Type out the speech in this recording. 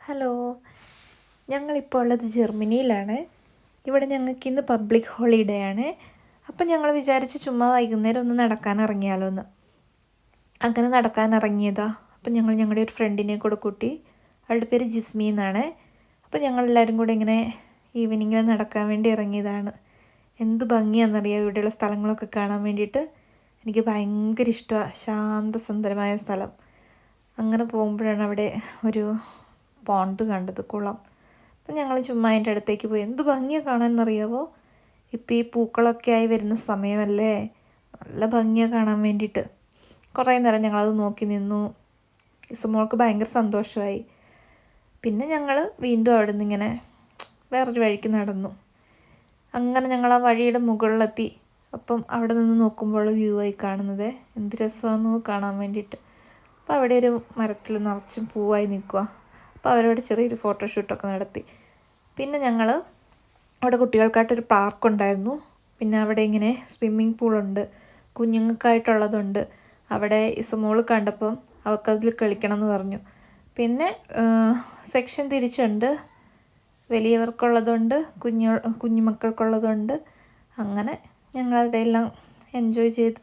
Hello, ഞങ്ങളിപ്പോൾ ഉള്ളത് ജർമ്മനിയിലാണ്. ഇവിടെ ഞങ്ങൾക്ക് ഇന്ന് പബ്ലിക് ഹോളിഡേ ആണ്. അപ്പം ഞങ്ങൾ വിചാരിച്ച് ചുമ്മാ വൈകുന്നേരം ഒന്ന് നടക്കാൻ ഇറങ്ങിയാലോ എന്ന്. അങ്ങനെ നടക്കാൻ ഇറങ്ങിയതാ. അപ്പം ഞങ്ങൾ ഞങ്ങളുടെ ഒരു ഫ്രണ്ടിനെ കൂടെ കൂട്ടി. അവളുടെ പേര് ജിസ്മി എന്നാണ്. അപ്പം ഞങ്ങളെല്ലാവരും കൂടെ ഇങ്ങനെ ഈവനിങ്ങിൽ നടക്കാൻ വേണ്ടി ഇറങ്ങിയതാണ്. എന്ത് ഭംഗിയാണെന്നറിയാം ഇവിടെയുള്ള സ്ഥലങ്ങളൊക്കെ കാണാൻ വേണ്ടിയിട്ട്. എനിക്ക് ഭയങ്കര ഇഷ്ടമാണ് ശാന്തസുന്ദരമായ സ്ഥലം. അങ്ങനെ പോകുമ്പോഴാണ് അവിടെ ഒരു പോണ്ട് കണ്ടത്, കുളം. അപ്പം ഞങ്ങൾ ചുമ്മാ അതിൻ്റെ അടുത്തേക്ക് പോയി. എന്ത് ഭംഗിയാണ് കാണാമെന്നറിയാമോ? ഇപ്പം ഈ പൂക്കളൊക്കെ ആയി വരുന്ന സമയമല്ലേ, നല്ല ഭംഗിയാണ് കാണാൻ വേണ്ടിയിട്ട്. കുറേ നേരം ഞങ്ങളത് നോക്കി നിന്നു. ഇസുമോൾക്ക് ഭയങ്കര സന്തോഷമായി. പിന്നെ ഞങ്ങൾ വീണ്ടും അവിടെ നിന്ന് ഇങ്ങനെ വേറൊരു വഴിക്ക് നടന്നു. അങ്ങനെ ഞങ്ങൾ ആ വഴിയുടെ മുകളിലെത്തി. അപ്പം അവിടെ നിന്ന് നോക്കുമ്പോൾ വ്യൂ ആയി കാണുന്നത് എന്ത് രസമാണെന്നോ കാണാൻ വേണ്ടിയിട്ട്. അപ്പോൾ അവിടെ ഒരു മരത്തിൽ നിറച്ചും പൂവായി നിൽക്കുക. അപ്പോൾ അവരോട് ചെറിയൊരു ഫോട്ടോഷൂട്ടൊക്കെ നടത്തി. പിന്നെ ഞങ്ങൾ അവിടെ കുട്ടികൾക്കായിട്ടൊരു പാർക്കുണ്ടായിരുന്നു. പിന്നെ അവിടെ ഇങ്ങനെ സ്വിമ്മിങ് പൂളുണ്ട്, കുഞ്ഞുങ്ങൾക്കായിട്ടുള്ളതുണ്ട്. അവിടെ ഇസുമോൾ കണ്ടപ്പം അവൾക്കതിൽ കളിക്കണം എന്ന് പറഞ്ഞു. പിന്നെ സെക്ഷൻ തിരിച്ചുണ്ട്, വലിയവർക്കുള്ളതുണ്ട്, കുഞ്ഞുമക്കൾക്കുള്ളതുണ്ട്. അങ്ങനെ ഞങ്ങളതെല്ലാം എൻജോയ് ചെയ്ത്